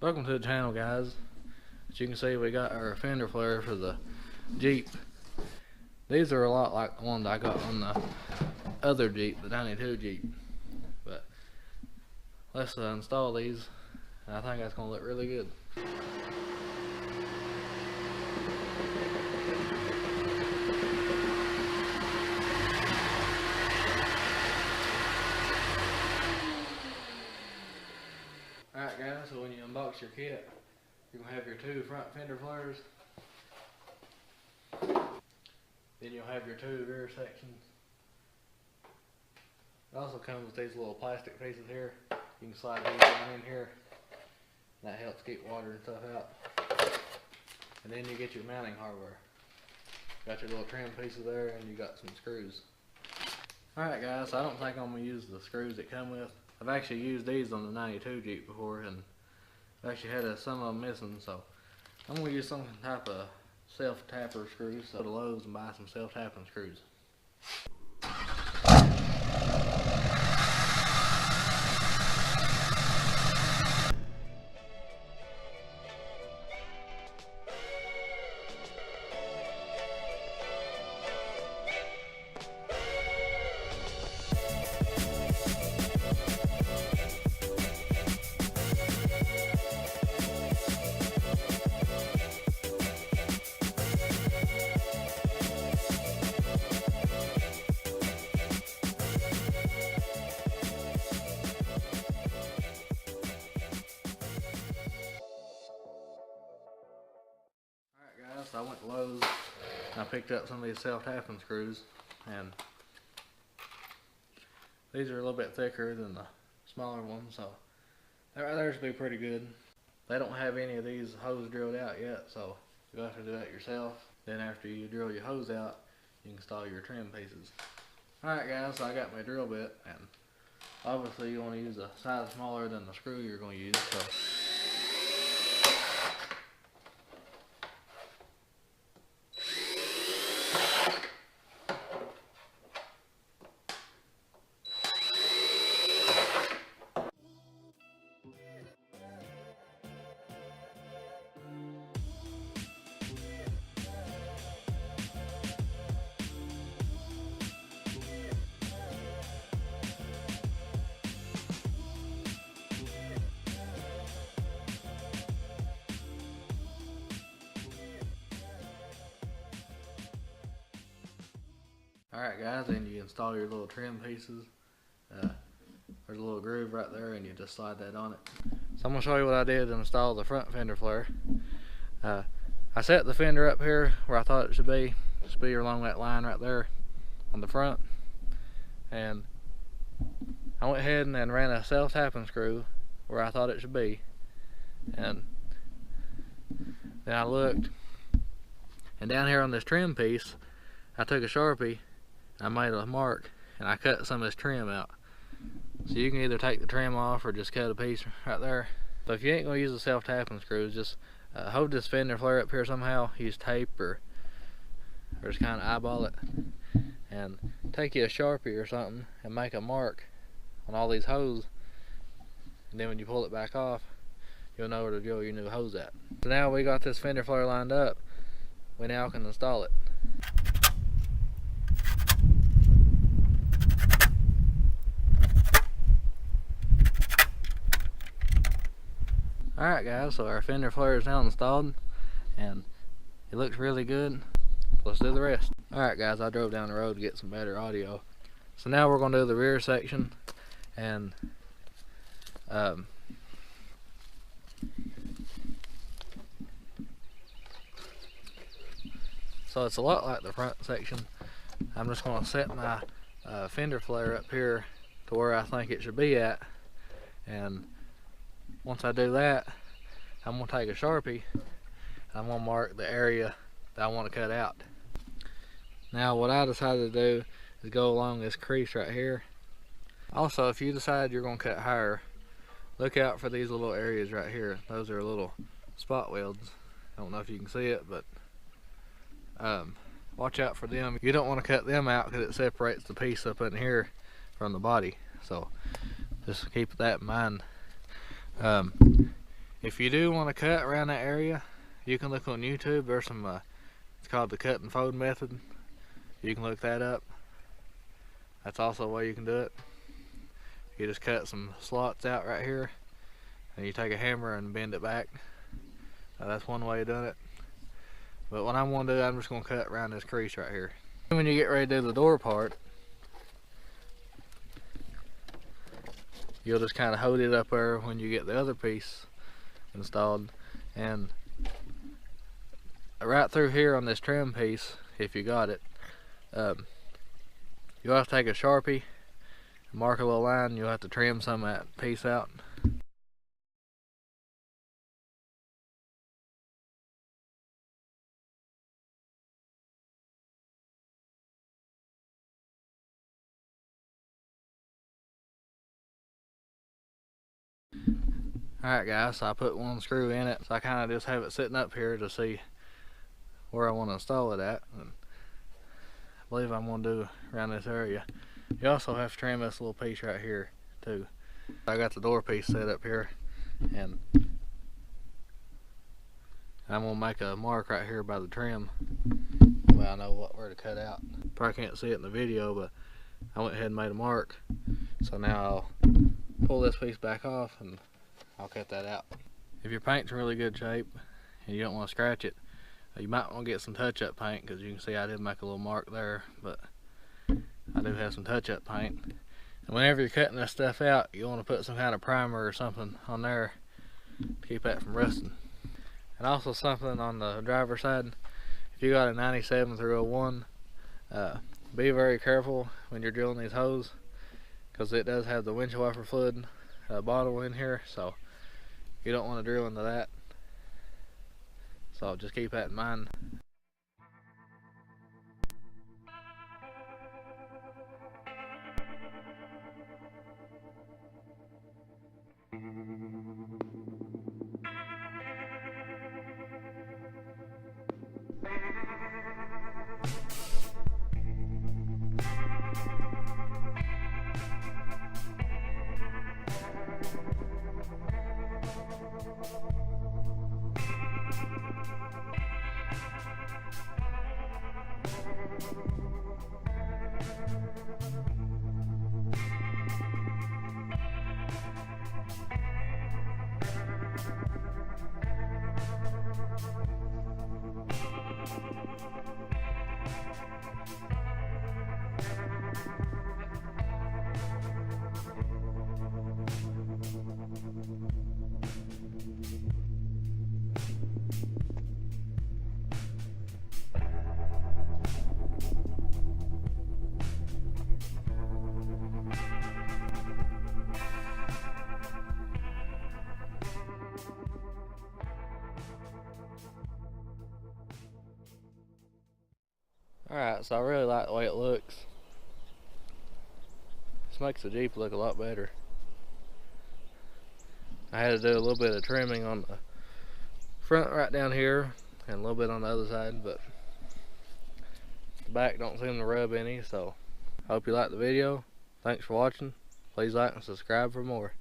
Welcome to the channel, guys. As you can see, we got our fender flare for the Jeep. These are a lot like the ones I got on the other Jeep, the 92 Jeep. But let's install these, and I think that's going to look really good. Alright guys, so when you unbox your kit, you're going to have your two front fender flares. Then you'll have your two rear sections. It also comes with these little plastic pieces here. You can slide these down in here. That helps keep water and stuff out. And then you get your mounting hardware. Got your little trim pieces there, and you got some screws. Alright guys, so I don't think I'm going to use the screws that come with. I've actually used these on the 92 Jeep before, and I've actually had some of them missing, so I'm going to use some type of self-tapper screws. So go to Lowe's and buy some self-tapping screws. So I went to Lowe's and I picked up some of these self-tapping screws, and these are a little bit thicker than the smaller ones, so that right there should be pretty good. They don't have any of these hoses drilled out yet, so you'll have to do that yourself. Then after you drill your hose out, you can install your trim pieces. Alright guys, so I got my drill bit, and obviously you want to use a size smaller than the screw you're going to use. So alright guys, and you install your little trim pieces. There's a little groove right there, and you just slide that on it. So I'm going to show you what I did to install the front fender flare. I set the fender up here where I thought it should be along that line right there on the front. And I went ahead and ran a self-tapping screw where I thought it should be. And then I looked, and down here on this trim piece, I took a Sharpie, I made a mark, and I cut some of this trim out. So you can either take the trim off or just cut a piece right there. So if you ain't going to use the self-tapping screws, just hold this fender flare up here somehow, use tape or just kind of eyeball it, and take you a Sharpie or something and make a mark on all these holes, and then when you pull it back off, you'll know where to drill your new hose at. So now we got this fender flare lined up, we now can install it. Alright guys, so our fender flare is now installed, and it looks really good. Let's do the rest. Alright guys, I drove down the road to get some better audio. So now we're going to do the rear section, and so it's a lot like the front section. I'm just going to set my fender flare up here to where I think it should be at, and once I do that, I'm going to take a Sharpie and I'm going to mark the area that I want to cut out. Now what I decided to do is go along this crease right here. Also, if you decide you're going to cut higher, look out for these little areas right here. Those are little spot welds. I don't know if you can see it, but watch out for them. You don't want to cut them out because it separates the piece up in here from the body. So just keep that in mind. If you do want to cut around that area, you can look on YouTube. There's some, it's called the cut and fold method. You can look that up. That's also a way you can do it. You just cut some slots out right here, and you take a hammer and bend it back. That's one way of doing it. But what I'm going to do, I'm just going to cut around this crease right here. When you get ready to do the door part, you'll just kind of hold it up there when you get the other piece installed, and right through here on this trim piece, if you got it, you'll have to take a Sharpie, mark a little line. You'll have to trim some of that piece out. Alright guys, so I put one screw in it, so I kind of just have it sitting up here to see where I want to install it at. And I believe I'm going to do around this area. You also have to trim this little piece right here too. I got the door piece set up here, and I'm going to make a mark right here by the trim. Well, I know where to cut out. Probably can't see it in the video, but I went ahead and made a mark. So now I'll pull this piece back off and I'll cut that out. If your paint's in really good shape and you don't want to scratch it, you might want to get some touch-up paint, because you can see I did make a little mark there, but I do have some touch-up paint. And whenever you're cutting this stuff out, you want to put some kind of primer or something on there to keep that from rusting. And also something on the driver's side, if you got a 97 through 01, be very careful when you're drilling these holes, because it does have the windshield wiper fluid bottle in here, so you don't want to drill into that. So just keep that in mind. Alright, so I really like the way it looks. This makes the Jeep look a lot better. I had to do a little bit of trimming on the front right down here and a little bit on the other side, but the back don't seem to rub any. So I hope you liked the video. Thanks for watching. Please like and subscribe for more.